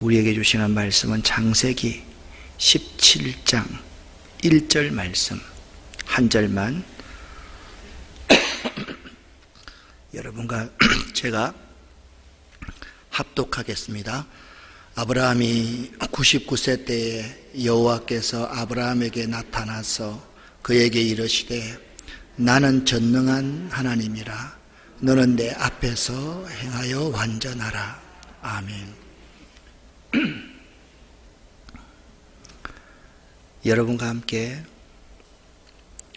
우리에게 주시는 말씀은 창세기 17장 1절 말씀 한 절만 여러분과 제가 합독하겠습니다. 아브라함이 99세 때에 여호와께서 아브라함에게 나타나서 그에게 이르시되 나는 전능한 하나님이라 너는 내 앞에서 행하여 완전하라. 아멘. 여러분과 함께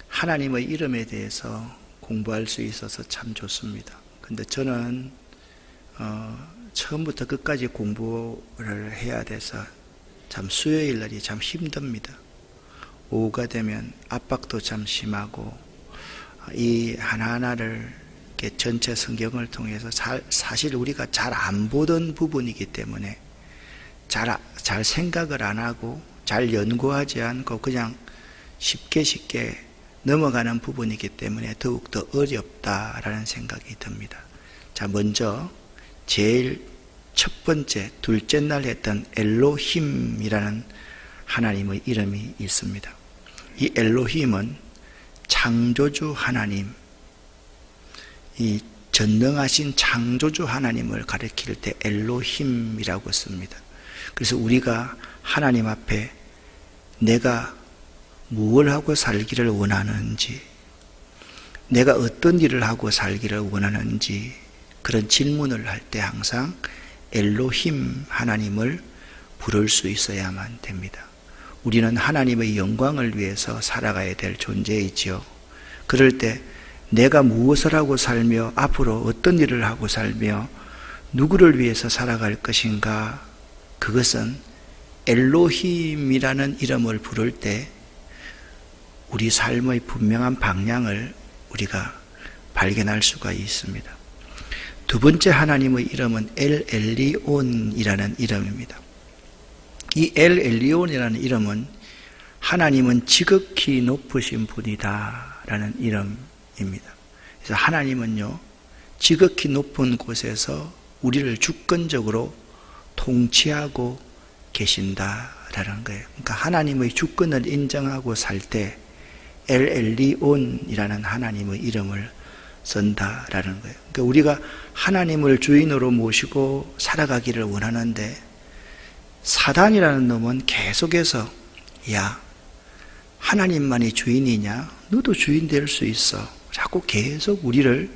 하나님의 이름에 대해서 공부할 수 있어서 참 좋습니다. 근데 저는 처음부터 끝까지 공부를 해야 돼서 참 수요일 날이 참 힘듭니다. 오후가 되면 압박도 참 심하고 이 하나하나를 이렇게 전체 성경을 통해서 사실 우리가 잘 안 보던 부분이기 때문에 잘 생각을 안 하고 잘 연구하지 않고 그냥 쉽게 넘어가는 부분이기 때문에 더욱더 어렵다라는 생각이 듭니다. 자, 먼저 제일 첫 번째, 둘째 날 했던 엘로힘이라는 하나님의 이름이 있습니다. 이 엘로힘은 창조주 하나님, 이 전능하신 창조주 하나님을 가리킬 때 엘로힘이라고 씁니다. 그래서 우리가 하나님 앞에 내가 무엇을 하고 살기를 원하는지, 내가 어떤 일을 하고 살기를 원하는지 그런 질문을 할 때 항상 엘로힘 하나님을 부를 수 있어야만 됩니다. 우리는 하나님의 영광을 위해서 살아가야 될 존재이지요. 그럴 때 내가 무엇을 하고 살며 앞으로 어떤 일을 하고 살며 누구를 위해서 살아갈 것인가, 그것은 엘로힘이라는 이름을 부를 때 우리 삶의 분명한 방향을 우리가 발견할 수가 있습니다. 두 번째 하나님의 이름은 엘 엘리온이라는 이름입니다. 이 엘 엘리온이라는 이름은 하나님은 지극히 높으신 분이다 라는 이름입니다. 그래서 하나님은요, 지극히 높은 곳에서 우리를 주권적으로 통치하고 계신다라는 거예요. 그러니까 하나님의 주권을 인정하고 살 때 엘 엘리온이라는 하나님의 이름을 쓴다라는 거예요. 그러니까 우리가 하나님을 주인으로 모시고 살아가기를 원하는데 사단이라는 놈은 계속해서 야, 하나님만이 주인이냐? 너도 주인 될 수 있어. 자꾸 계속 우리를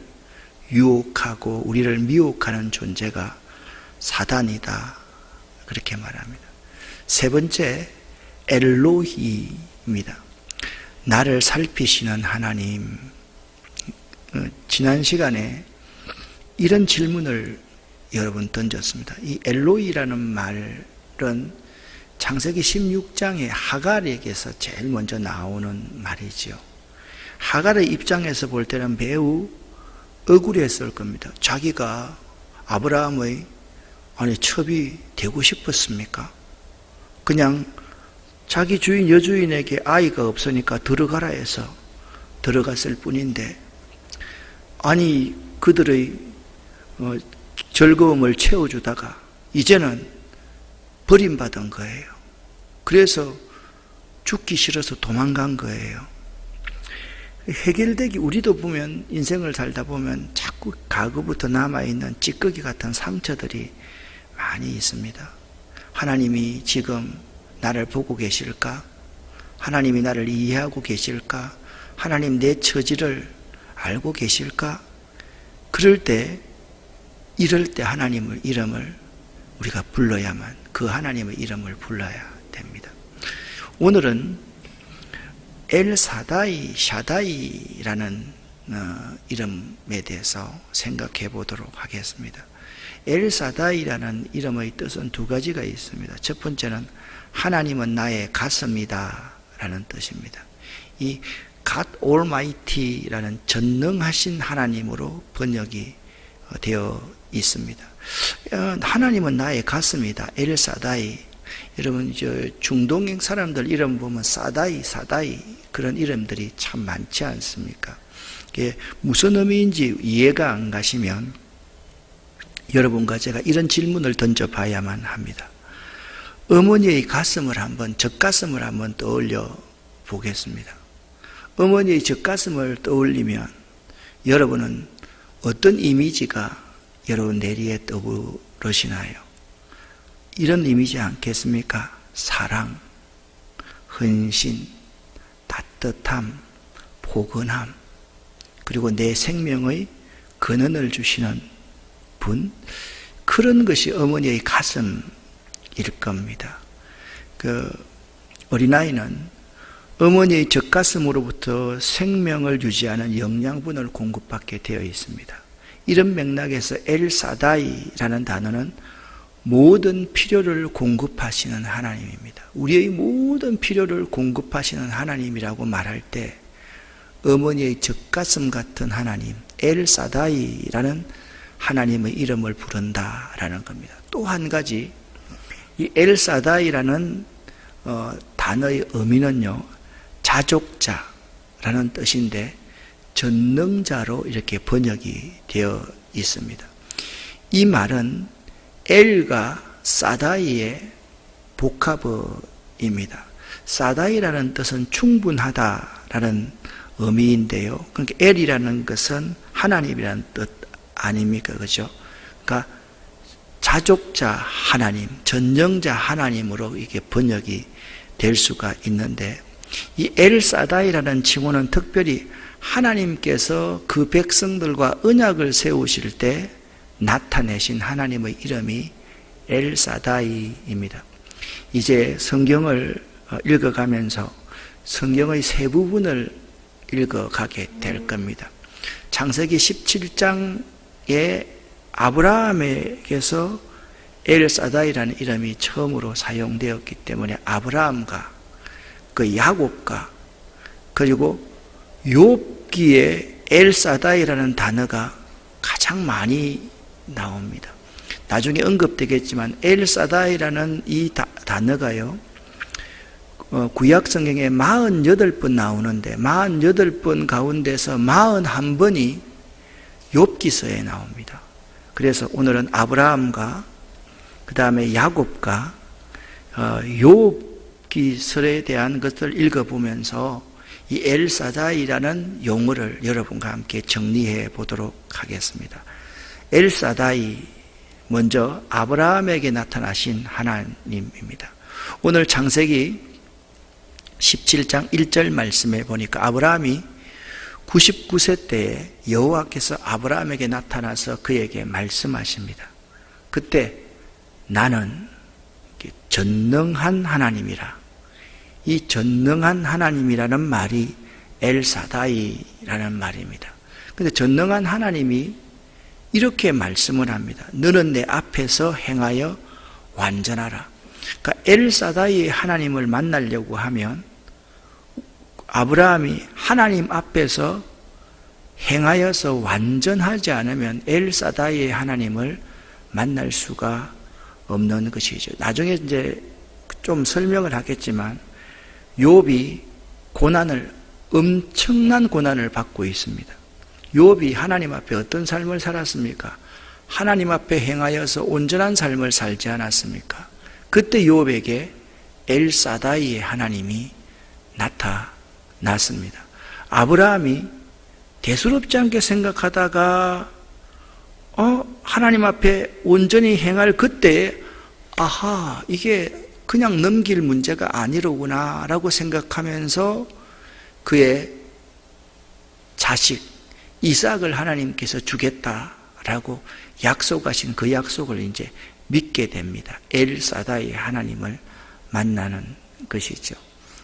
유혹하고 우리를 미혹하는 존재가 사단이다, 그렇게 말합니다. 세 번째, 엘로히입니다. 나를 살피시는 하나님. 지난 시간에 이런 질문을 여러분 던졌습니다. 이 엘로히라는 말은 창세기 16장의 하갈에게서 제일 먼저 나오는 말이지요. 하갈의 입장에서 볼 때는 매우 억울했을 겁니다. 자기가 아브라함의 첩이 되고 싶었습니까? 그냥 자기 주인 여주인에게 아이가 없으니까 들어가라 해서 들어갔을 뿐인데, 아니 그들의 즐거움을 채워주다가 이제는 버림받은 거예요. 그래서 죽기 싫어서 도망간 거예요. 해결되기, 우리도 보면 인생을 살다 보면 자꾸 과거부터 남아있는 찌꺼기 같은 상처들이 많이 있습니다. 하나님이 지금 나를 보고 계실까? 하나님이 나를 이해하고 계실까? 하나님 내 처지를 알고 계실까? 그럴 때, 이럴 때 하나님의 이름을 우리가 불러야만, 그 하나님의 이름을 불러야 됩니다. 오늘은 엘사다이, 샤다이라는 이름에 대해서 생각해 보도록 하겠습니다. 엘사다이라는 이름의 뜻은 두 가지가 있습니다. 첫 번째는 하나님은 나의 가슴이다 라는 뜻입니다. 이 God Almighty라는 전능하신 하나님으로 번역이 되어 있습니다. 하나님은 나의 가슴이다. 엘사다이. 여러분, 중동행 사람들 이름 보면 사다이 그런 이름들이 참 많지 않습니까? 이게 무슨 의미인지 이해가 안 가시면 여러분과 제가 이런 질문을 던져봐야만 합니다. 어머니의 가슴을 한번, 젖가슴을 한번 떠올려 보겠습니다. 어머니의 젖가슴을 떠올리면 여러분은 어떤 이미지가 여러분 내리에 떠오르시나요? 이런 이미지 않겠습니까? 사랑, 헌신, 따뜻함, 포근함, 그리고 내 생명의 근원을 주시는 분, 그런 것이 어머니의 가슴일 겁니다. 어린아이는 어머니의 젖가슴으로부터 생명을 유지하는 영양분을 공급받게 되어 있습니다. 이런 맥락에서 엘사다이라는 단어는 모든 필요를 공급하시는 하나님입니다. 우리의 모든 필요를 공급하시는 하나님이라고 말할 때 어머니의 젖가슴 같은 하나님, 엘사다이라는 하나님의 이름을 부른다라는 겁니다. 또 한 가지, 이 엘사다이라는 단어의 의미는요, 자족자라는 뜻인데 전능자로 이렇게 번역이 되어 있습니다. 이 말은 엘과 사다이의 복합어입니다. 사다이라는 뜻은 충분하다라는 의미인데요. 그러니까 엘이라는 것은 하나님이라는 뜻 아닙니까? 그죠? 그러니까 자족자 하나님, 전능자 하나님으로 이게 번역이 될 수가 있는데, 이 엘사다이라는 칭호는 특별히 하나님께서 그 백성들과 언약을 세우실 때 나타내신 하나님의 이름이 엘사다이입니다. 이제 성경을 읽어가면서 성경의 세 부분을 읽어가게 될 겁니다. 창세기 17장에 아브라함에게서 엘사다이라는 이름이 처음으로 사용되었기 때문에 아브라함과 그 야곱과 그리고 욥기에 엘사다이라는 단어가 가장 많이 나옵니다. 나중에 언급되겠지만 엘사다이라는 이 단어가요, 구약 성경에 48번 나오는데 48번 가운데서 41번이 욥기서에 나옵니다. 그래서 오늘은 아브라함과 그 다음에 야곱과 욥기서에 대한 것을 읽어보면서 이 엘사다이라는 용어를 여러분과 함께 정리해 보도록 하겠습니다. 엘사다이, 먼저 아브라함에게 나타나신 하나님입니다. 오늘 창세기 17장 1절 말씀에 보니까 아브라함이 99세 때에 여호와께서 아브라함에게 나타나서 그에게 말씀하십니다. 그때 나는 전능한 하나님이라. 이 전능한 하나님이라는 말이 엘사다이라는 말입니다. 그런데 전능한 하나님이 이렇게 말씀을 합니다. 너는 내 앞에서 행하여 완전하라. 그러니까 엘사다이의 하나님을 만나려고 하면 아브라함이 하나님 앞에서 행하여서 완전하지 않으면 엘사다이의 하나님을 만날 수가 없는 것이죠. 나중에 이제 좀 설명을 하겠지만 욥이 엄청난 고난을 받고 있습니다. 욥이 하나님 앞에 어떤 삶을 살았습니까? 하나님 앞에 행하여서 온전한 삶을 살지 않았습니까? 그때 욥에게 엘사다이의 하나님이 나타났습니다. 아브라함이 대수롭지 않게 생각하다가 하나님 앞에 온전히 행할 그때에 아하, 이게 그냥 넘길 문제가 아니로구나 라고 생각하면서 그의 자식 이삭을 하나님께서 주겠다라고 약속하신 그 약속을 이제 믿게 됩니다. 엘사다의 하나님을 만나는 것이죠.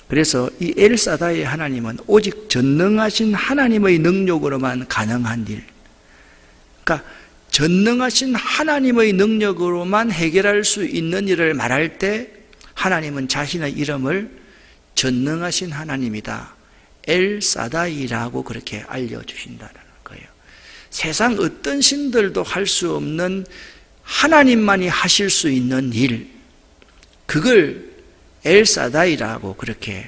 그래서 이 엘사다의 하나님은 오직 전능하신 하나님의 능력으로만 가능한 일, 그러니까 전능하신 하나님의 능력으로만 해결할 수 있는 일을 말할 때 하나님은 자신의 이름을 전능하신 하나님이다, 엘사다이라고 그렇게 알려주신다는 거예요. 세상 어떤 신들도 할 수 없는 하나님만이 하실 수 있는 일, 그걸 엘사다이라고 그렇게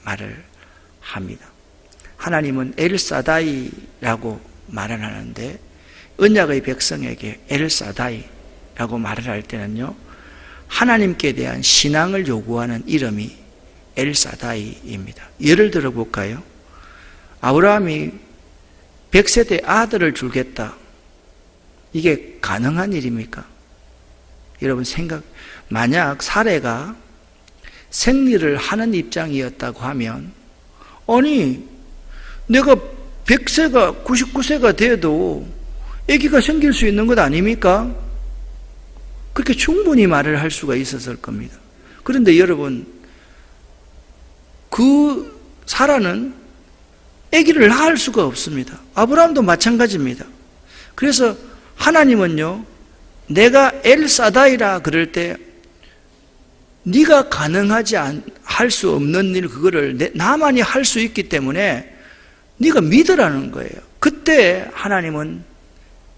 말을 합니다. 하나님은 엘사다이라고 말을 하는데 언약의 백성에게 엘사다이라고 말을 할 때는요, 하나님께 대한 신앙을 요구하는 이름이 엘사다이입니다. 예를 들어 볼까요? 아브라함이 100세대 아들을 주겠다. 이게 가능한 일입니까? 여러분 만약 사례가 생리를 하는 입장이었다고 하면, 아니 내가 100세가 99세가 돼도 아기가 생길 수 있는 것 아닙니까? 그렇게 충분히 말을 할 수가 있었을 겁니다. 그런데 여러분, 그 사라는 아기를 낳을 수가 없습니다. 아브라함도 마찬가지입니다. 그래서 하나님은요, 내가 엘사다이라 그럴 때 네가 가능하지 할 수 없는 일, 그거를 나만이 할 수 있기 때문에 네가 믿으라는 거예요. 그때 하나님은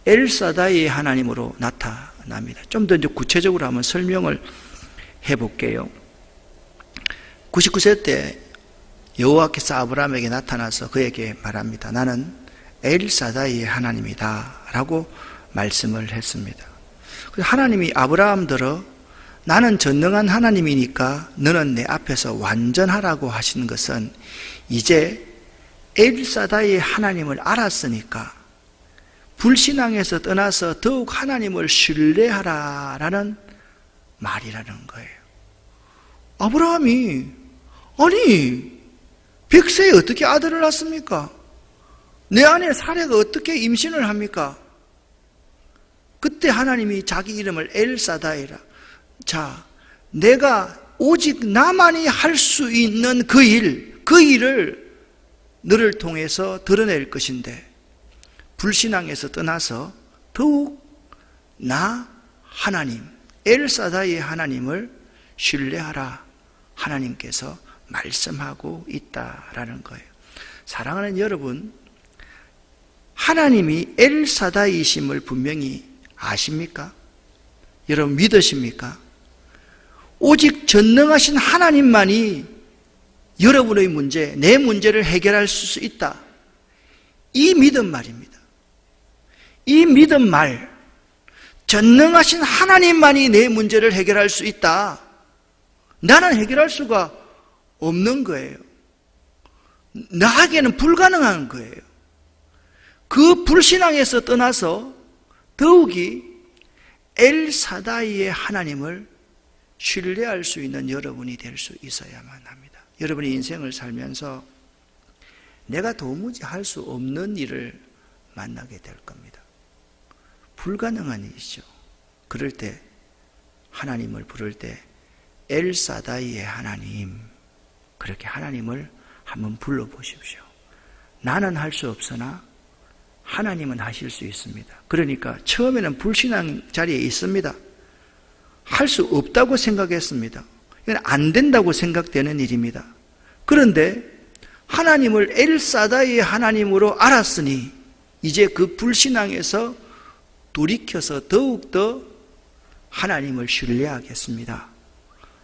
엘사다이의 하나님으로 나타납니다. 좀 더 이제 구체적으로 한번 설명을 해볼게요. 99세 때 여호와께서 아브라함에게 나타나서 그에게 말합니다. 나는 엘사다이의 하나님이다 라고 말씀을 했습니다. 하나님이 아브라함들어 나는 전능한 하나님이니까 너는 내 앞에서 완전하라고 하신 것은 이제 엘사다이의 하나님을 알았으니까 불신앙에서 떠나서 더욱 하나님을 신뢰하라라는 말이라는 거예요. 아브라함이 아니 100세에 어떻게 아들을 낳습니까? 내 아내 사례가 어떻게 임신을 합니까? 그때 하나님이 자기 이름을 엘사다이라, 자, 내가 오직 나만이 할 수 있는 그 일을 너를 통해서 드러낼 것인데 불신앙에서 떠나서 더욱 나 하나님, 엘사다이의 하나님을 신뢰하라 하나님께서 말씀하고 있다라는 거예요. 사랑하는 여러분, 하나님이 엘사다이이심을 분명히 아십니까? 여러분 믿으십니까? 오직 전능하신 하나님만이 여러분의 문제, 내 문제를 해결할 수 있다. 이 믿음 말입니다. 이 믿음 말, 전능하신 하나님만이 내 문제를 해결할 수 있다. 나는 해결할 수가 없는 거예요. 나에게는 불가능한 거예요. 그 불신앙에서 떠나서 더욱이 엘사다이의 하나님을 신뢰할 수 있는 여러분이 될 수 있어야만 합니다. 여러분이 인생을 살면서 내가 도무지 할 수 없는 일을 만나게 될 겁니다. 불가능한 일이죠. 그럴 때 하나님을 부를 때 엘사다이의 하나님, 그렇게 하나님을 한번 불러보십시오. 나는 할 수 없으나 하나님은 하실 수 있습니다. 그러니까 처음에는 불신앙 자리에 있습니다. 할 수 없다고 생각했습니다. 이건 안 된다고 생각되는 일입니다. 그런데 하나님을 엘사다이의 하나님으로 알았으니 이제 그 불신앙에서 돌이켜서 더욱더 하나님을 신뢰하겠습니다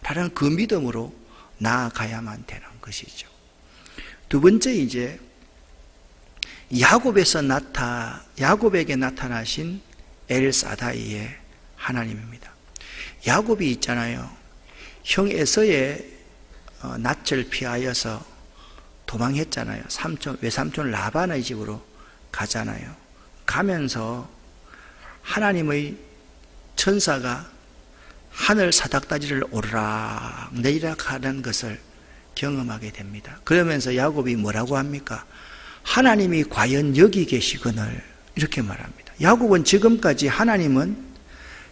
라는 그 믿음으로 나아가야만 되는 것이죠. 두 번째, 이제 야곱에게 나타나신 엘사다이의 하나님입니다. 야곱이 있잖아요. 형 에서의 낯을 피하여서 도망했잖아요. 외삼촌 라반의 집으로 가잖아요. 가면서 하나님의 천사가 하늘 사닥다리를 오르락 내리락 하는 것을 경험하게 됩니다. 그러면서 야곱이 뭐라고 합니까? 하나님이 과연 여기 계시거늘 이렇게 말합니다. 야곱은 지금까지 하나님은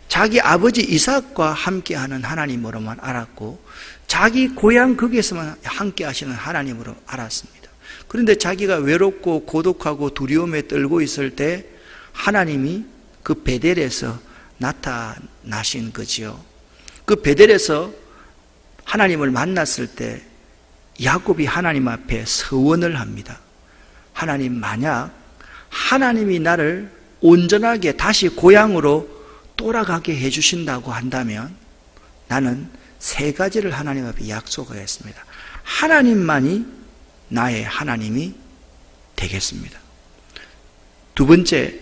자기 아버지 이삭과 함께하는 하나님으로만 알았고 자기 고향 거기에서만 함께 하시는 하나님으로 알았습니다. 그런데 자기가 외롭고 고독하고 두려움에 떨고 있을 때 하나님이 그 베델에서 나타나신 거지요. 그 베델에서 하나님을 만났을 때 야곱이 하나님 앞에 서원을 합니다. 하나님, 만약 하나님이 나를 온전하게 다시 고향으로 돌아가게 해주신다고 한다면 나는 세 가지를 하나님 앞에 약속하겠습니다. 하나님만이 나의 하나님이 되겠습니다. 두 번째,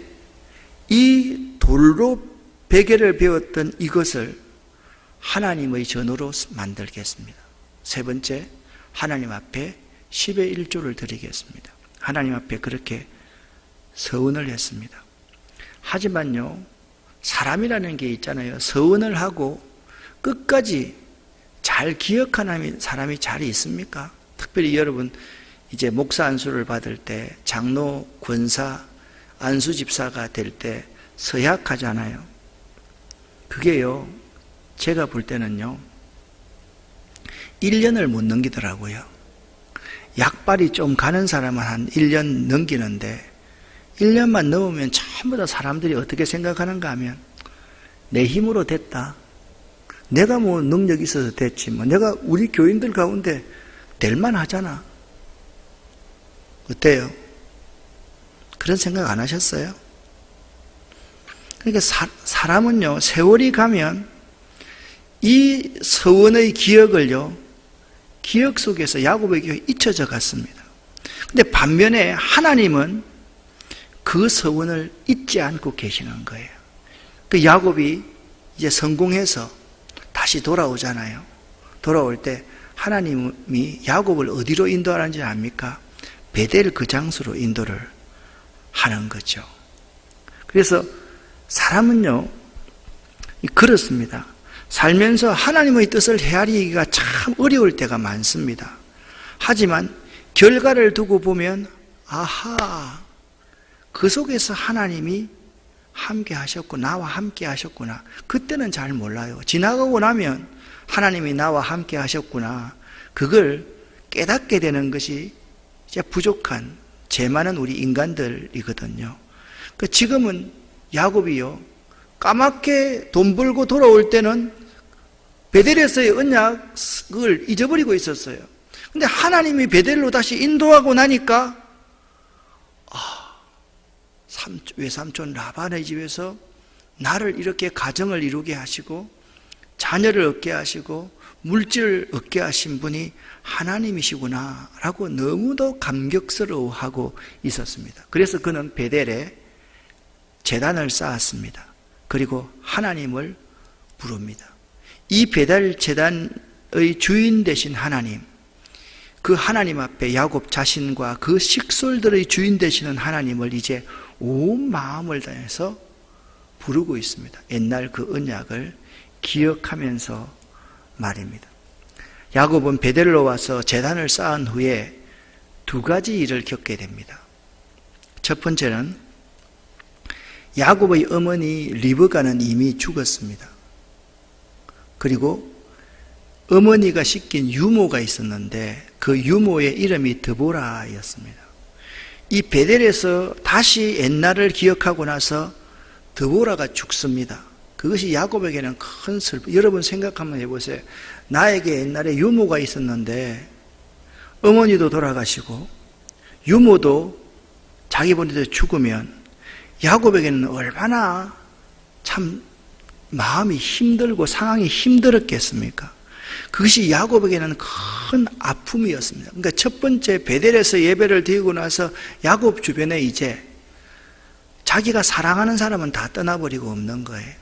이 돌로 베개를 베었던 이것을 하나님의 전으로 만들겠습니다. 세 번째, 하나님 앞에 10의 1조를 드리겠습니다. 하나님 앞에 그렇게 서원을 했습니다. 하지만요, 사람이라는 게 있잖아요. 서원을 하고 끝까지 잘 기억하는 사람이 잘 있습니까? 특별히 여러분 이제 목사 안수를 받을 때, 장로, 권사, 안수 집사가 될 때 서약하잖아요. 그게요, 제가 볼 때는요, 1년을 못 넘기더라고요. 약발이 좀 가는 사람은 한 1년 넘기는데 1년만 넘으면 전부 다 사람들이 어떻게 생각하는가 하면 내 힘으로 됐다. 내가 뭐 능력이 있어서 됐지. 뭐 내가 우리 교인들 가운데 될만 하잖아. 어때요? 그런 생각 안 하셨어요? 그러니까 사람은요, 세월이 가면 이 서원의 기억을요, 기억 속에서 야곱에게 잊혀져 갔습니다. 근데 반면에 하나님은 그 서원을 잊지 않고 계시는 거예요. 그 야곱이 이제 성공해서 다시 돌아오잖아요. 돌아올 때 하나님이 야곱을 어디로 인도하는지 압니까? 베델 그 장소로 인도를 하는 거죠. 그래서 사람은요, 그렇습니다. 살면서 하나님의 뜻을 헤아리기가 참 어려울 때가 많습니다. 하지만 결과를 두고 보면 아하, 그 속에서 하나님이 함께 하셨고 나와 함께 하셨구나. 그때는 잘 몰라요. 지나가고 나면 하나님이 나와 함께 하셨구나. 그걸 깨닫게 되는 것이 이제 부족한 죄 많은 우리 인간들이거든요. 지금은 야곱이요, 까맣게 돈 벌고 돌아올 때는 베델에서의 언약을 잊어버리고 있었어요. 근데 하나님이 베델로 다시 인도하고 나니까 외삼촌 라반의 집에서 나를 이렇게 가정을 이루게 하시고 자녀를 얻게 하시고 물질을 얻게 하신 분이 하나님이시구나 라고 너무도 감격스러워하고 있었습니다. 그래서 그는 베델에 제단을 쌓았습니다. 그리고 하나님을 부릅니다. 이 베델 제단의 주인 되신 하나님, 그 하나님 앞에 야곱 자신과 그 식솔들의 주인 되시는 하나님을 이제 온 마음을 다해서 부르고 있습니다. 옛날 그 언약을 기억하면서 말입니다. 야곱은 베델로 와서 제단을 쌓은 후에 두 가지 일을 겪게 됩니다. 첫 번째는 야곱의 어머니 리브가는 이미 죽었습니다. 그리고 어머니가 씻긴 유모가 있었는데 그 유모의 이름이 드보라였습니다. 이 베델에서 다시 옛날을 기억하고 나서 드보라가 죽습니다. 그것이 야곱에게는 큰 슬픔. 여러분 생각 한번 해보세요. 나에게 옛날에 유모가 있었는데 어머니도 돌아가시고 유모도 자기보다도 죽으면 야곱에게는 얼마나 참 마음이 힘들고 상황이 힘들었겠습니까? 그것이 야곱에게는 큰 아픔이었습니다. 그러니까 첫 번째 베델에서 예배를 드리고 나서 야곱 주변에 이제 자기가 사랑하는 사람은 다 떠나버리고 없는 거예요.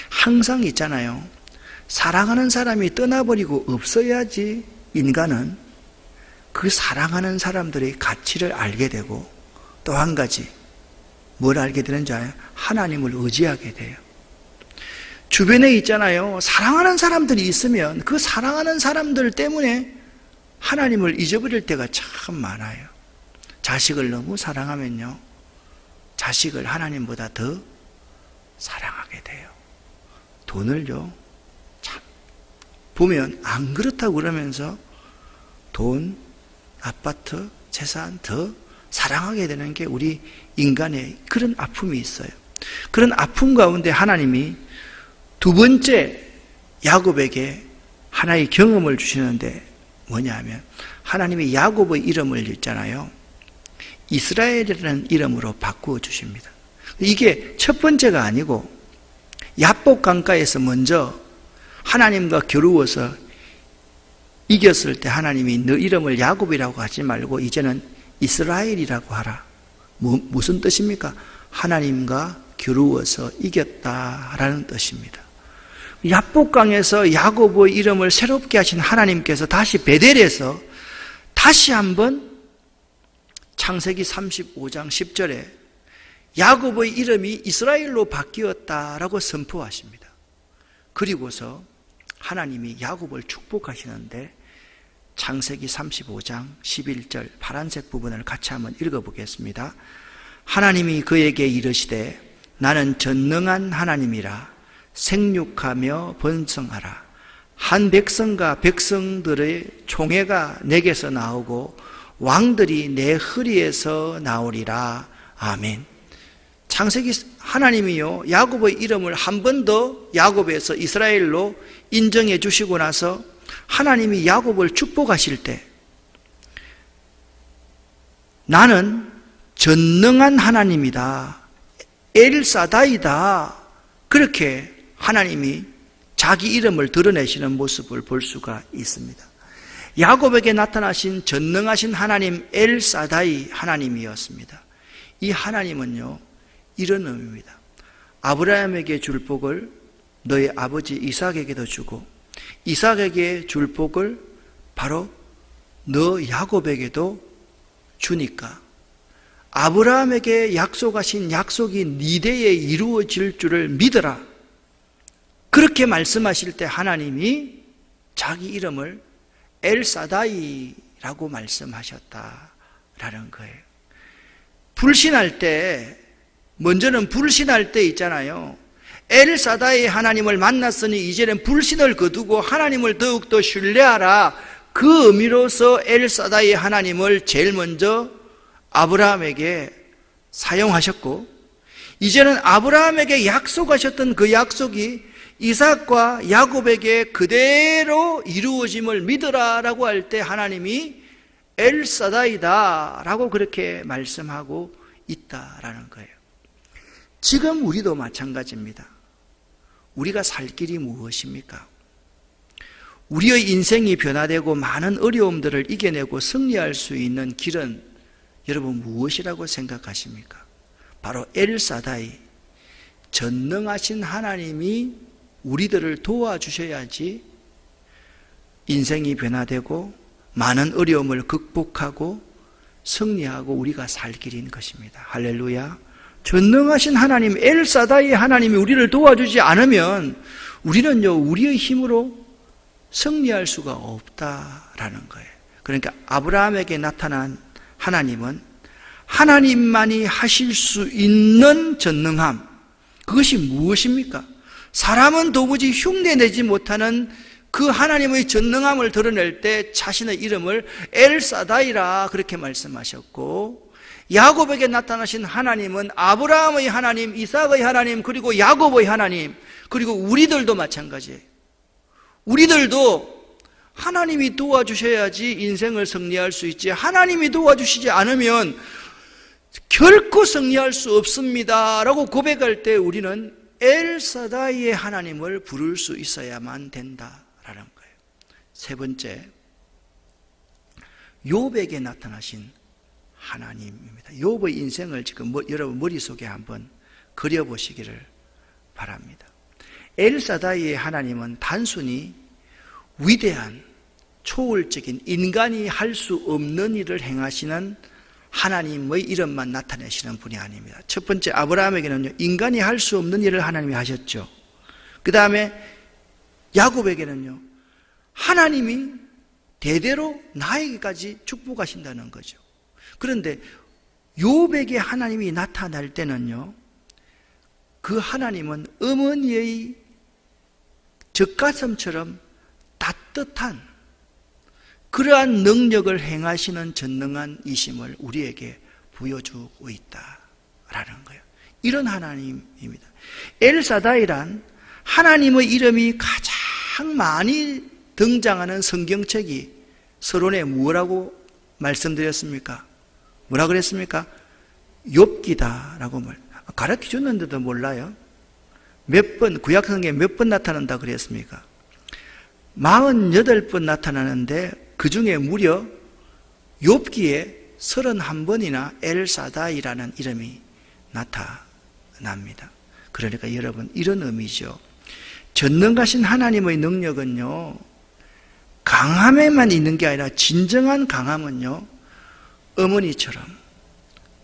항상 있잖아요. 사랑하는 사람이 떠나버리고 없어야지 인간은 그 사랑하는 사람들의 가치를 알게 되고 또 한 가지 뭘 알게 되는지 알아요? 하나님을 의지하게 돼요. 주변에 있잖아요. 사랑하는 사람들이 있으면 그 사랑하는 사람들 때문에 하나님을 잊어버릴 때가 참 많아요. 자식을 너무 사랑하면요, 자식을 하나님보다 더 사랑하게 돼요. 돈을요, 참 보면 안 그렇다고 그러면서 돈, 아파트, 재산 더 사랑하게 되는 게 우리 인간의 그런 아픔이 있어요. 그런 아픔 가운데 하나님이 두 번째 야곱에게 하나의 경험을 주시는데 뭐냐 하면 하나님이 야곱의 이름을 있잖아요. 이스라엘이라는 이름으로 바꾸어 주십니다. 이게 첫 번째가 아니고 야복 강가에서 먼저 하나님과 겨루어서 이겼을 때 하나님이 너 이름을 야곱이라고 하지 말고 이제는 이스라엘이라고 하라. 무슨 뜻입니까? 하나님과 겨루어서 이겼다라는 뜻입니다. 야복강에서 야곱의 이름을 새롭게 하신 하나님께서 다시 베델에서 다시 한번 창세기 35장 10절에 야곱의 이름이 이스라엘로 바뀌었다라고 선포하십니다. 그리고서 하나님이 야곱을 축복하시는데 창세기 35장 11절 파란색 부분을 같이 한번 읽어보겠습니다. 하나님이 그에게 이르시되 나는 전능한 하나님이라 생육하며 번성하라. 한 백성과 백성들의 총회가 내게서 나오고 왕들이 내 허리에서 나오리라. 아멘. 창세기 하나님이요 야곱의 이름을 한 번 더 야곱에서 이스라엘로 인정해 주시고 나서 하나님이 야곱을 축복하실 때 나는 전능한 하나님이다, 엘사다이다, 그렇게 하나님이 자기 이름을 드러내시는 모습을 볼 수가 있습니다. 야곱에게 나타나신 전능하신 하나님 엘사다이 하나님이었습니다. 이 하나님은요 이런 의미입니다. 아브라함에게 줄 복을 너의 아버지 이삭에게도 주고 이삭에게 줄 복을 바로 너 야곱에게도 주니까 아브라함에게 약속하신 약속이 네 대에 이루어질 줄을 믿어라. 그렇게 말씀하실 때 하나님이 자기 이름을 엘사다이라고 말씀하셨다라는 거예요. 불신할 때, 먼저는 불신할 때 있잖아요. 엘사다이 하나님을 만났으니 이제는 불신을 거두고 하나님을 더욱더 신뢰하라. 그 의미로서 엘사다이 하나님을 제일 먼저 아브라함에게 사용하셨고, 이제는 아브라함에게 약속하셨던 그 약속이 이삭과 야곱에게 그대로 이루어짐을 믿으라라고 할 때 하나님이 엘사다이다 라고 그렇게 말씀하고 있다라는 거예요. 지금 우리도 마찬가지입니다. 우리가 살 길이 무엇입니까? 우리의 인생이 변화되고 많은 어려움들을 이겨내고 승리할 수 있는 길은 여러분 무엇이라고 생각하십니까? 바로 엘사다이, 전능하신 하나님이 우리들을 도와주셔야지 인생이 변화되고 많은 어려움을 극복하고 승리하고 우리가 살 길인 것입니다. 할렐루야. 전능하신 하나님 엘사다이 하나님이 우리를 도와주지 않으면 우리는요 우리의 힘으로 승리할 수가 없다라는 거예요. 그러니까 아브라함에게 나타난 하나님은 하나님만이 하실 수 있는 전능함, 그것이 무엇입니까? 사람은 도무지 흉내내지 못하는 그 하나님의 전능함을 드러낼 때 자신의 이름을 엘사다이라 그렇게 말씀하셨고, 야곱에게 나타나신 하나님은 아브라함의 하나님, 이삭의 하나님, 그리고 야곱의 하나님, 그리고 우리들도 마찬가지예요. 우리들도 하나님이 도와주셔야지 인생을 승리할 수 있지, 하나님이 도와주시지 않으면 결코 승리할 수 없습니다 라고 고백할 때 우리는 엘사다이의 하나님을 부를 수 있어야만 된다라는 거예요. 세 번째, 욥에게 나타나신 하나님입니다. 욥의 인생을 지금 여러분 머릿속에 한번 그려보시기를 바랍니다. 엘사다이의 하나님은 단순히 위대한 초월적인 인간이 할 수 없는 일을 행하시는 하나님의 이름만 나타내시는 분이 아닙니다. 첫 번째 아브라함에게는요 인간이 할 수 없는 일을 하나님이 하셨죠. 그 다음에 야곱에게는요 하나님이 대대로 나에게까지 축복하신다는 거죠. 그런데 욥에게 하나님이 나타날 때는요 그 하나님은 어머니의 젖가슴처럼 따뜻한 그러한 능력을 행하시는 전능한 이심을 우리에게 보여주고 있다라는 거예요. 이런 하나님입니다. 엘사다이란 하나님의 이름이 가장 많이 등장하는 성경책이 서론에 뭐라고 말씀드렸습니까? 뭐라 그랬습니까? 욥기다라고 가르쳐 줬는데도 몰라요? 몇 번, 구약성경에 몇 번 나타난다 그랬습니까? 48번 나타나는데 그 중에 무려 욥기에 31번이나 엘사다이라는 이름이 나타납니다. 그러니까 여러분 이런 의미죠. 전능하신 하나님의 능력은요, 강함에만 있는 게 아니라 진정한 강함은요, 어머니처럼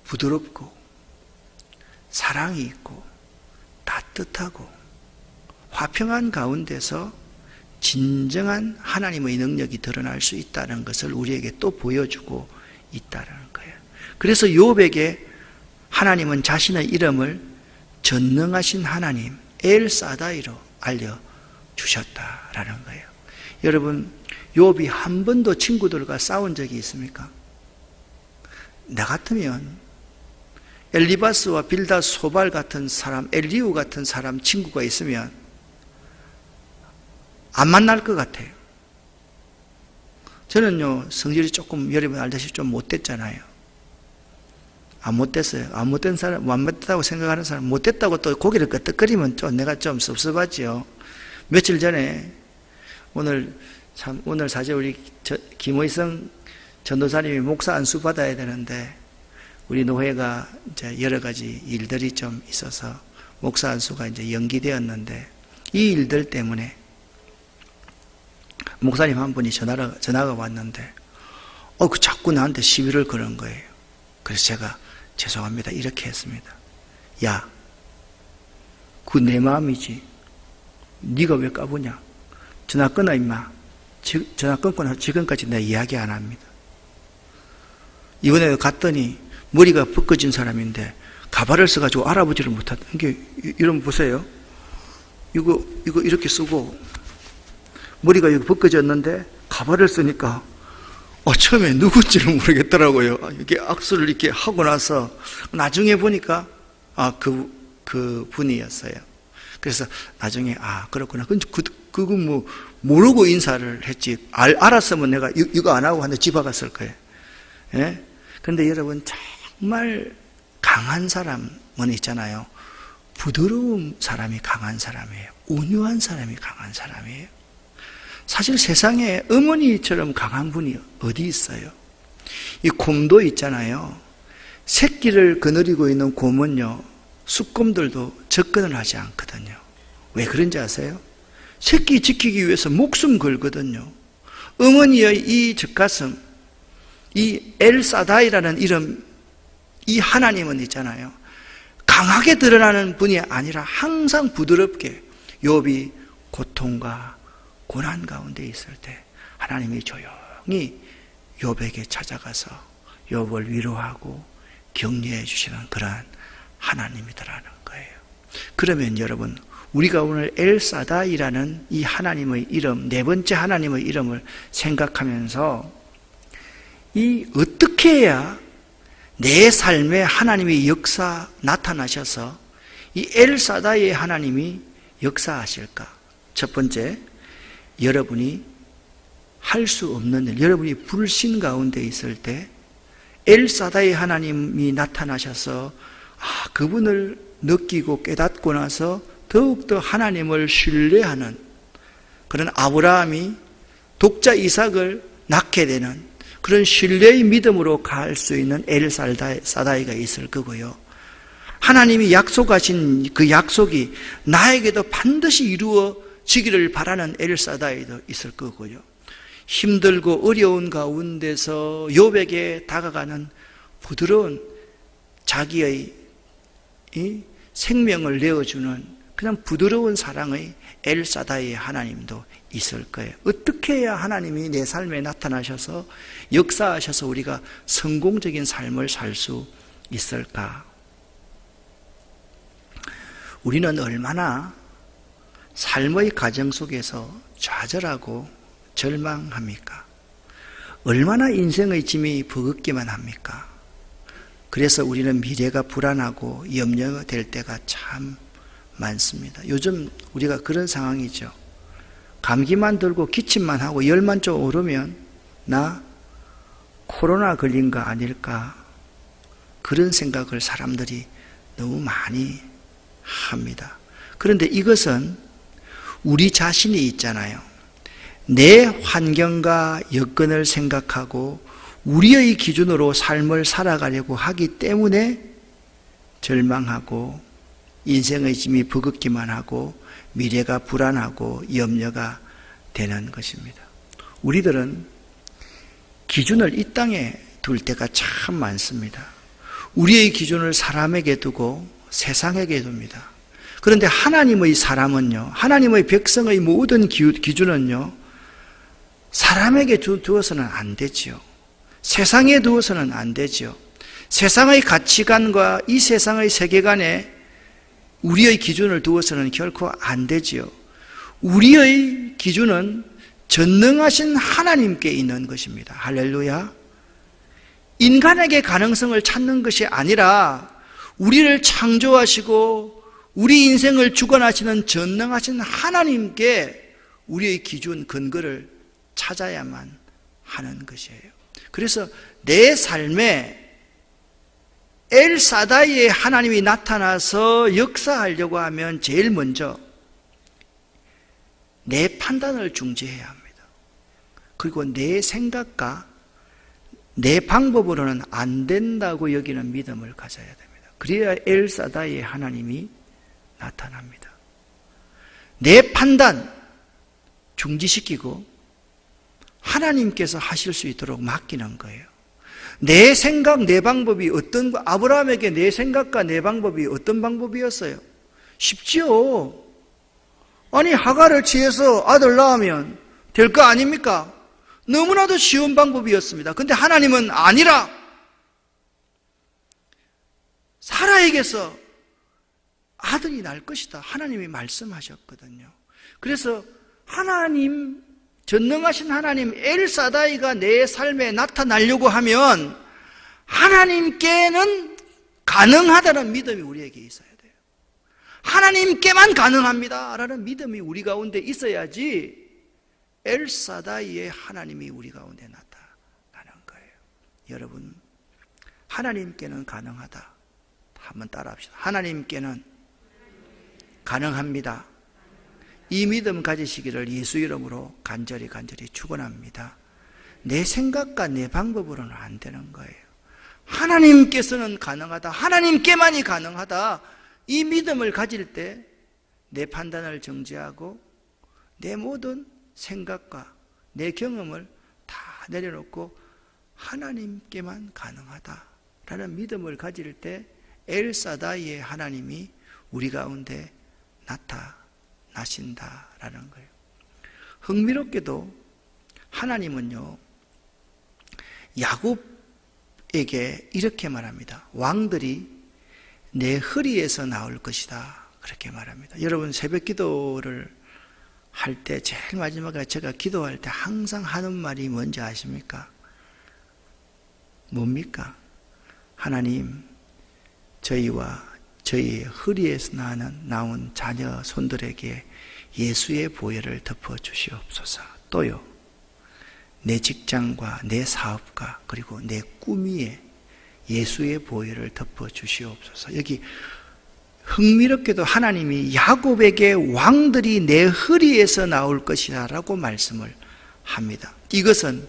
부드럽고 사랑이 있고 따뜻하고 화평한 가운데서 진정한 하나님의 능력이 드러날 수 있다는 것을 우리에게 또 보여주고 있다는 거예요. 그래서 욥에게 하나님은 자신의 이름을 전능하신 하나님 엘사다이로 알려주셨다라는 거예요. 여러분, 욥이 한 번도 친구들과 싸운 적이 있습니까? 나 같으면 엘리바스와 빌닷 소발 같은 사람, 엘리우 같은 사람 친구가 있으면 안 만날 것 같아요. 저는요, 성질이 조금 여러분 알다시피 좀 못됐잖아요. 안 못됐어요. 안 못된 사람, 안 못됐다고 생각하는 사람, 못됐다고 또 고개를 끄덕거리면 좀 내가 좀 섭섭하지요. 며칠 전에, 오늘 사실 우리 김의성 전도사님이 목사 안수 받아야 되는데, 우리 노회가 이제 여러 가지 일들이 좀 있어서 목사 안수가 이제 연기되었는데, 이 일들 때문에 목사님 한 분이 전화가 왔는데, 자꾸 나한테 시비를 거는 거예요. 그래서 제가 죄송합니다, 이렇게 했습니다. 야, 그 내 마음이지. 네가 왜 까부냐? 전화 끊어 임마. 전화 끊고 나서 지금까지 내가 이야기 안 합니다. 이번에 갔더니 머리가 벗겨진 사람인데 가발을 써가지고 알아보지를 못하다. 이게 이런 보세요. 이거 이렇게 쓰고 머리가 여기 벗겨졌는데 가발을 쓰니까 처음에 누군지를 모르겠더라고요. 이렇게 악수를 이렇게 하고 나서 나중에 보니까 그 분이었어요. 그래서 나중에 그렇구나. 그거 뭐 모르고 인사를 했지. 알았으면 내가 이거 안 하고 한데 집 갔을 거예요. 예? 그런데 여러분, 정말 강한 사람은 있잖아요. 부드러운 사람이 강한 사람이에요. 온유한 사람이 강한 사람이에요. 사실 세상에 어머니처럼 강한 분이 어디 있어요? 이 곰도 있잖아요. 새끼를 거느리고 있는 곰은요, 숫곰들도 접근을 하지 않거든요. 왜 그런지 아세요? 새끼 지키기 위해서 목숨 걸거든요. 어머니의 이 젖가슴, 이 엘사다이라는 이름, 이 하나님은 있잖아요, 강하게 드러나는 분이 아니라 항상 부드럽게 욥이 고통과 고난 가운데 있을 때 하나님이 조용히 욥에게 찾아가서 욥을 위로하고 격려해 주시는 그러한 하나님이더라는 거예요. 그러면 여러분, 우리가 오늘 엘사다이라는 이 하나님의 이름, 네 번째 하나님의 이름을 생각하면서 어떻게 해야 내 삶에 하나님의 역사 나타나셔서 이 엘사다이의 하나님이 역사하실까? 첫 번째, 여러분이 할 수 없는 일, 여러분이 불신 가운데 있을 때 엘사다이 하나님이 나타나셔서 그분을 느끼고 깨닫고 나서 더욱더 하나님을 신뢰하는 그런 아브라함이 독자 이삭을 낳게 되는 그런 신뢰의 믿음으로 갈 수 있는 엘사다이가 있을 거고요. 하나님이 약속하신 그 약속이 나에게도 반드시 이루어지기를 바라는 엘사다이도 있을 거고요. 힘들고 어려운 가운데서 욥에게 다가가는 부드러운 자기의 생명을 내어주는 그냥 부드러운 사랑의 엘사다이의 하나님도 있을 거예요. 어떻게 해야 하나님이 내 삶에 나타나셔서 역사하셔서 우리가 성공적인 삶을 살 수 있을까? 우리는 얼마나 삶의 과정 속에서 좌절하고 절망합니까? 얼마나 인생의 짐이 버겁기만 합니까? 그래서 우리는 미래가 불안하고 염려될 때가 참 많습니다. 요즘 우리가 그런 상황이죠. 감기만 들고 기침만 하고 열만 좀 오르면 나 코로나 걸린 거 아닐까? 그런 생각을 사람들이 너무 많이 합니다. 그런데 이것은 우리 자신이 있잖아요. 내 환경과 여건을 생각하고 우리의 기준으로 삶을 살아가려고 하기 때문에 절망하고 인생의 짐이 버겁기만 하고 미래가 불안하고 염려가 되는 것입니다. 우리들은 기준을 이 땅에 둘 때가 참 많습니다. 우리의 기준을 사람에게 두고 세상에게 둡니다. 그런데 하나님의 사람은요, 하나님의 백성의 모든 기준은요, 사람에게 두어서는 안 되지요. 세상에 두어서는 안 되지요. 세상의 가치관과 이 세상의 세계관에 우리의 기준을 두어서는 결코 안 되지요. 우리의 기준은 전능하신 하나님께 있는 것입니다. 할렐루야. 인간에게 가능성을 찾는 것이 아니라 우리를 창조하시고 우리 인생을 주관하시는 전능하신 하나님께 우리의 기준, 근거를 찾아야만 하는 것이에요. 그래서 내 삶에 엘사다이의 하나님이 나타나서 역사하려고 하면 제일 먼저 내 판단을 중지해야 합니다. 그리고 내 생각과 내 방법으로는 안 된다고 여기는 믿음을 가져야 됩니다. 그래야 엘사다이의 하나님이 나타납니다. 내 판단 중지시키고 하나님께서 하실 수 있도록 맡기는 거예요. 내 생각, 내 방법이 아브라함에게 내 생각과 내 방법이 어떤 방법이었어요? 쉽지요. 아니, 하갈을 취해서 아들 낳으면 될 거 아닙니까? 너무나도 쉬운 방법이었습니다. 근데 하나님은 아니라 사라에게서 아들이 날 것이다. 하나님이 말씀하셨거든요. 그래서 하나님, 전능하신 하나님 엘사다이가 내 삶에 나타나려고 하면 하나님께는 가능하다는 믿음이 우리에게 있어야 돼요. 하나님께만 가능합니다 라는 믿음이 우리 가운데 있어야지 엘사다이의 하나님이 우리 가운데 나타나는 거예요. 여러분, 하나님께는 가능하다. 한번 따라합시다. 하나님께는 가능합니다. 이 믿음 가지시기를 예수 이름으로 간절히 축원합니다. 내 생각과 내 방법으로는 안 되는 거예요. 하나님께서는 가능하다. 하나님께만이 가능하다. 이 믿음을 가질 때 내 판단을 정지하고 내 모든 생각과 내 경험을 다 내려놓고 하나님께만 가능하다라는 믿음을 가질 때 엘사다이의 하나님이 우리 가운데 나타나신다라는 거예요. 흥미롭게도 하나님은요, 야곱에게 이렇게 말합니다. 왕들이 내 허리에서 나올 것이다. 그렇게 말합니다. 여러분, 새벽 기도를 할 때 제일 마지막에 제가 기도할 때 항상 하는 말이 뭔지 아십니까? 뭡니까? 하나님, 저희와 저희의 허리에서 나온 자녀 손들에게 예수의 보혈을 덮어 주시옵소서. 또요, 내 직장과 내 사업과 그리고 내 꿈 위에 예수의 보혈을 덮어 주시옵소서. 여기 흥미롭게도 하나님이 야곱에게 왕들이 내 허리에서 나올 것이라 라고 말씀을 합니다. 이것은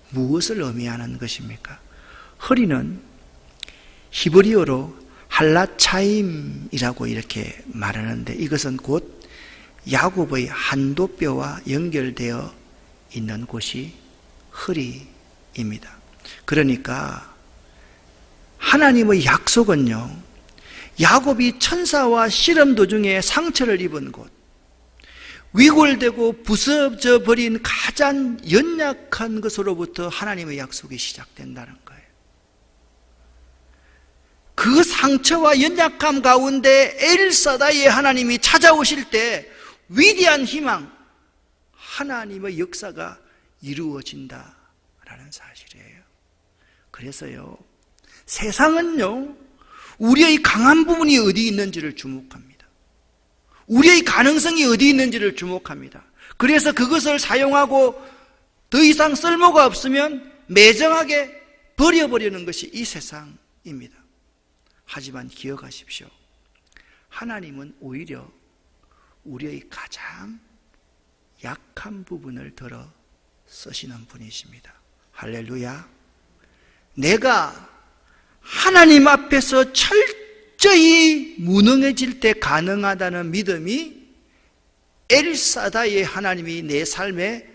무엇을 의미하는 것입니까? 허리는 히브리어로 할라차임이라고 이렇게 말하는데 이것은 곧 야곱의 한도뼈와 연결되어 있는 곳이 허리입니다. 그러니까 하나님의 약속은요, 야곱이 천사와 씨름 도중에 상처를 입은 곳, 위골되고 부서져 버린 가장 연약한 것으로부터 하나님의 약속이 시작된다는 거예요. 그 상처와 연약함 가운데 엘사다이의 하나님이 찾아오실 때 위대한 희망, 하나님의 역사가 이루어진다라는 사실이에요. 그래서요, 세상은요, 우리의 강한 부분이 어디 있는지를 주목합니다. 우리의 가능성이 어디 있는지를 주목합니다. 그래서 그것을 사용하고 더 이상 쓸모가 없으면 매정하게 버려버리는 것이 이 세상입니다. 하지만 기억하십시오. 하나님은 오히려 우리의 가장 약한 부분을 들어 쓰시는 분이십니다. 할렐루야. 내가 하나님 앞에서 철저히 일이 무능해질 때 가능하다는 믿음이 엘사다의 하나님이 내 삶에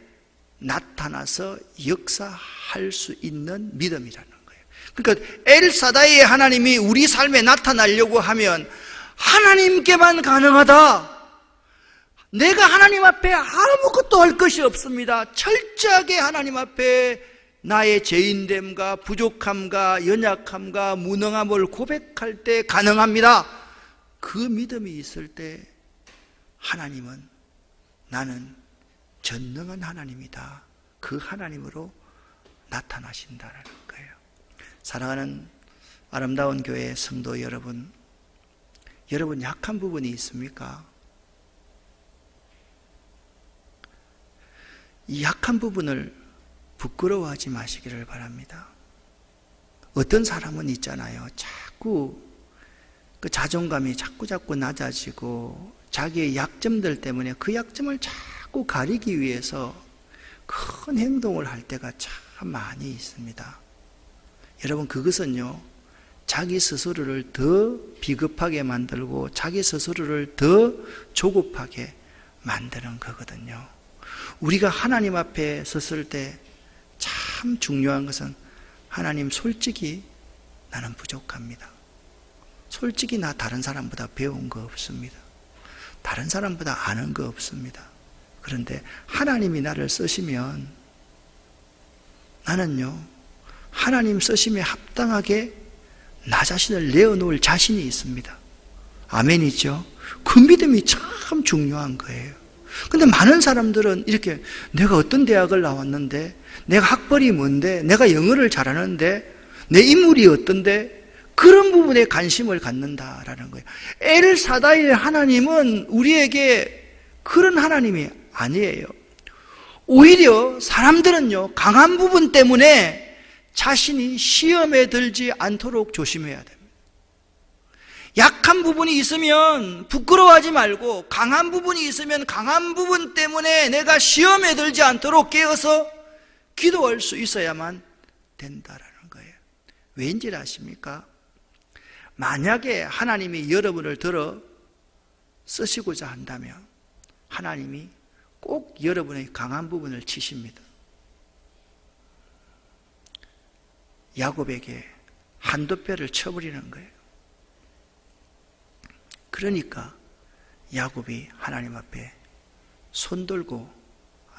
나타나서 역사할 수 있는 믿음이라는 거예요. 그러니까 엘사다의 하나님이 우리 삶에 나타나려고 하면 하나님께만 가능하다. 내가 하나님 앞에 아무것도 할 것이 없습니다. 철저하게 하나님 앞에 나의 죄인됨과 부족함과 연약함과 무능함을 고백할 때 가능합니다. 그 믿음이 있을 때 하나님은 나는 전능한 하나님이다. 그 하나님으로 나타나신다는 거예요. 사랑하는 아름다운 교회 성도 여러분, 여러분 약한 부분이 있습니까? 이 약한 부분을 부끄러워하지 마시기를 바랍니다. 어떤 사람은 있잖아요. 자꾸 그 자존감이 자꾸 낮아지고 자기의 약점들 때문에 그 약점을 자꾸 가리기 위해서 큰 행동을 할 때가 참 많이 있습니다. 여러분, 그것은요, 자기 스스로를 더 비겁하게 만들고 자기 스스로를 더 조급하게 만드는 거거든요. 우리가 하나님 앞에 섰을 때 참 중요한 것은 하나님, 솔직히 나는 부족합니다. 솔직히 나 다른 사람보다 배운 거 없습니다. 다른 사람보다 아는 거 없습니다. 그런데 하나님이 나를 쓰시면 나는요, 하나님 쓰심에 합당하게 나 자신을 내어놓을 자신이 있습니다. 아멘이죠? 그 믿음이 참 중요한 거예요. 근데 많은 사람들은 이렇게, 내가 어떤 대학을 나왔는데, 내가 학벌이 뭔데, 내가 영어를 잘하는데, 내 인물이 어떤데, 그런 부분에 관심을 갖는다라는 거예요. 엘사다의 하나님은 우리에게 그런 하나님이 아니에요. 오히려 사람들은요, 강한 부분 때문에 자신이 시험에 들지 않도록 조심해야 됩니다. 약한 부분이 있으면 부끄러워하지 말고, 강한 부분이 있으면 강한 부분 때문에 내가 시험에 들지 않도록 깨어서 기도할 수 있어야만 된다라는 거예요. 왠지 아십니까? 만약에 하나님이 여러분을 들어 쓰시고자 한다면 하나님이 꼭 여러분의 강한 부분을 치십니다. 야곱에게 한두 뼈를 쳐버리는 거예요. 그러니까 야곱이 하나님 앞에 손 들고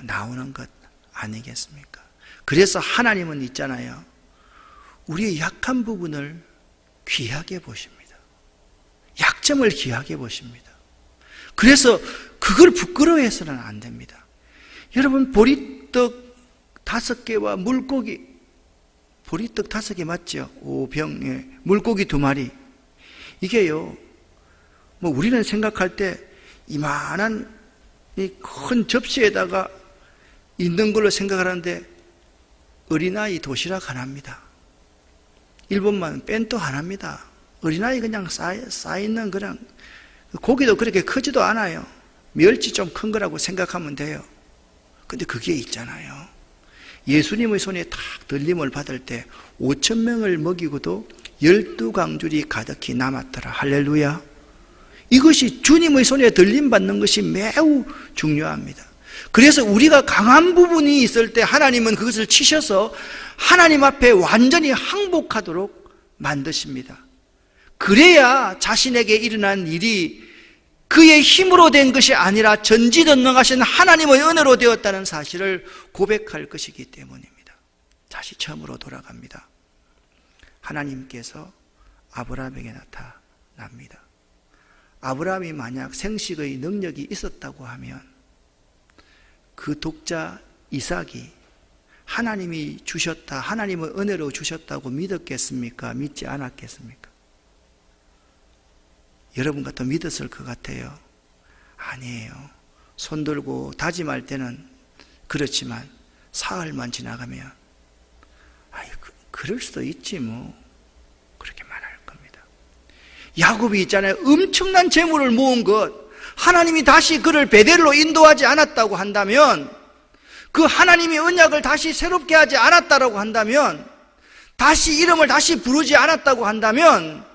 나오는 것 아니겠습니까? 그래서 하나님은 있잖아요, 우리의 약한 부분을 귀하게 보십니다. 약점을 귀하게 보십니다. 그래서 그걸 부끄러워해서는 안 됩니다. 여러분, 보리떡 5개와 물고기, 보리떡 5개 맞죠? 5병에 물고기 2마리. 이게요, 뭐 우리는 생각할 때 이만한 이 큰 접시에다가 있는 걸로 생각을 하는데, 어린아이 도시락 하나입니다. 일본만 벤또 하나입니다. 어린아이 그냥 쌓여있는 그냥, 고기도 그렇게 크지도 않아요. 멸치 좀 큰 거라고 생각하면 돼요. 근데 그게 있잖아요, 예수님의 손에 탁 들림을 받을 때 5,000명을 먹이고도 12강줄이 가득히 남았더라. 할렐루야. 이것이 주님의 손에 들림 받는 것이 매우 중요합니다. 그래서 우리가 강한 부분이 있을 때 하나님은 그것을 치셔서 하나님 앞에 완전히 항복하도록 만드십니다. 그래야 자신에게 일어난 일이 그의 힘으로 된 것이 아니라 전지전능하신 하나님의 은혜로 되었다는 사실을 고백할 것이기 때문입니다. 다시 처음으로 돌아갑니다. 하나님께서 아브라함에게 나타납니다. 아브라함이 만약 생식의 능력이 있었다고 하면 그 독자 이삭이 하나님이 주셨다, 하나님의 은혜로 주셨다고 믿었겠습니까? 믿지 않았겠습니까? 여러분 같아 믿었을 것 같아요. 아니에요. 손 들고 다짐할 때는 그렇지만 사흘만 지나가면 그럴 수도 있지 뭐, 그렇게 말할 겁니다. 야곱이 있잖아요, 엄청난 재물을 모은 것, 하나님이 다시 그를 베델로 인도하지 않았다고 한다면, 그 하나님이 언약을 다시 새롭게 하지 않았다고 한다면, 다시 이름을 다시 부르지 않았다고 한다면,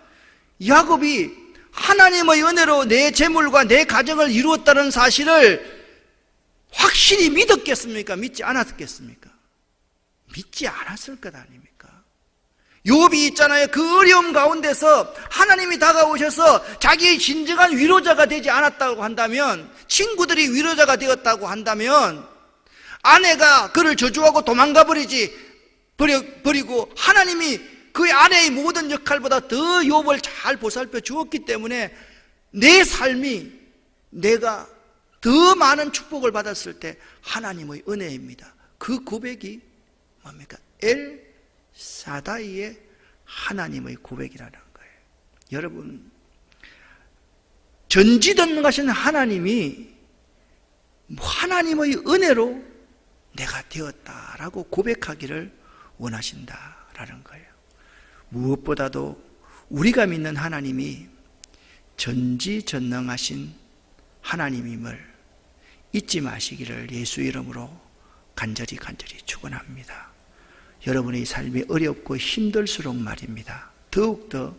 야곱이 하나님의 은혜로 내 재물과 내 가정을 이루었다는 사실을 확실히 믿었겠습니까? 믿지 않았겠습니까? 믿지 않았을 것 아닙니까? 욥이 있잖아요. 그 어려움 가운데서 하나님이 다가오셔서 자기의 진정한 위로자가 되지 않았다고 한다면, 친구들이 위로자가 되었다고 한다면, 아내가 그를 저주하고 도망가 버리고 하나님이 그 아내의 모든 역할보다 더 욥을 잘 보살펴 주었기 때문에 내 삶이, 내가 더 많은 축복을 받았을 때 하나님의 은혜입니다. 그 고백이 뭡니까? 엘 사다이의 하나님의 고백이라는 거예요. 여러분, 전지전능하신 하나님이 하나님의 은혜로 내가 되었다라고 고백하기를 원하신다라는 거예요. 무엇보다도 우리가 믿는 하나님이 전지전능하신 하나님임을 잊지 마시기를 예수 이름으로 간절히 축원합니다. 여러분의 삶이 어렵고 힘들수록 말입니다. 더욱더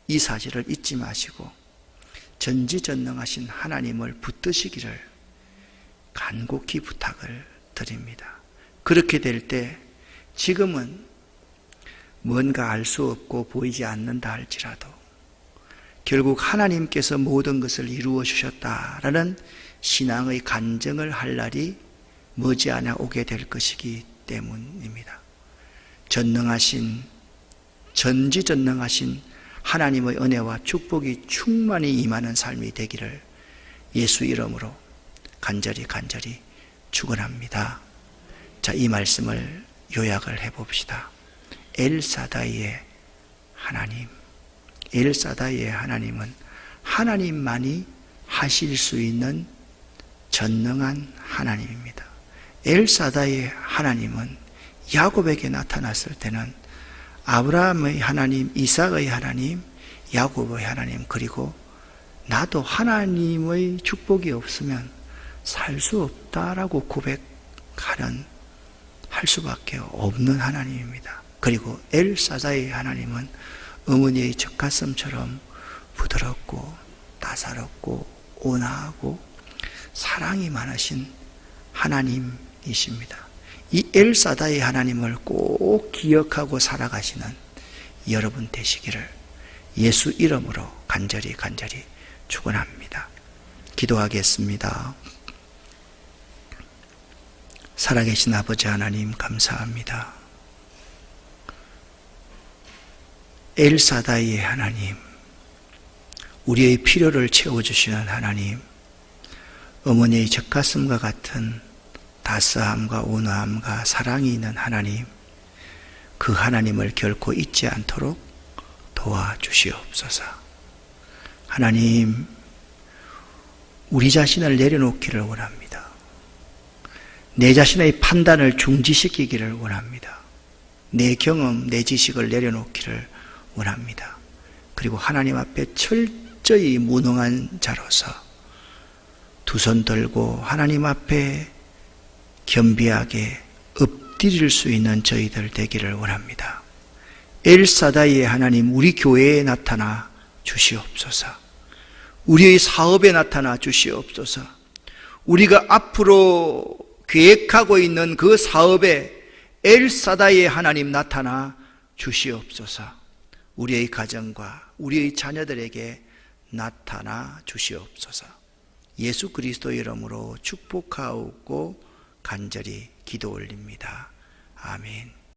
이 사실을 잊지 마시고 전지전능하신 하나님을 붙드시기를 간곡히 부탁을 드립니다. 그렇게 될 때 지금은 뭔가 알 수 없고 보이지 않는다 할지라도 결국 하나님께서 모든 것을 이루어 주셨다라는 신앙의 간증을 할 날이 머지않아 오게 될 것이기 때문입니다. 전지전능하신 하나님의 은혜와 축복이 충만히 임하는 삶이 되기를 예수 이름으로 간절히 축원합니다. 자, 이 말씀을 요약을 해봅시다. 엘사다이의 하나님, 엘사다이의 하나님은 하나님만이 하실 수 있는 전능한 하나님입니다. 엘사다이의 하나님은 야곱에게 나타났을 때는 아브라함의 하나님, 이삭의 하나님, 야곱의 하나님, 그리고 나도 하나님의 축복이 없으면 살 수 없다라고 고백하는, 할 수밖에 없는 하나님입니다. 그리고 엘사다이의 하나님은 어머니의 젖가슴처럼 부드럽고 따사롭고 온화하고 사랑이 많으신 하나님이십니다. 이 엘사다이 하나님을 꼭 기억하고 살아가시는 여러분 되시기를 예수 이름으로 간절히 축원합니다. 기도하겠습니다. 살아계신 아버지 하나님 감사합니다. 엘사다이의 하나님, 우리의 필요를 채워주시는 하나님, 어머니의 젖가슴과 같은 따스함과 온화함과 사랑이 있는 하나님, 그 하나님을 결코 잊지 않도록 도와주시옵소서. 하나님, 우리 자신을 내려놓기를 원합니다. 내 자신의 판단을 중지시키기를 원합니다. 내 경험, 내 지식을 내려놓기를 원합니다. 그리고 하나님 앞에 철저히 무능한 자로서 두 손 들고 하나님 앞에 겸비하게 엎드릴 수 있는 저희들 되기를 원합니다. 엘사다이의 하나님, 우리 교회에 나타나 주시옵소서. 우리의 사업에 나타나 주시옵소서. 우리가 앞으로 계획하고 있는 그 사업에 엘사다이의 하나님 나타나 주시옵소서. 우리의 가정과 우리의 자녀들에게 나타나 주시옵소서. 예수 그리스도 이름으로 축복하고 간절히 기도 올립니다. 아멘.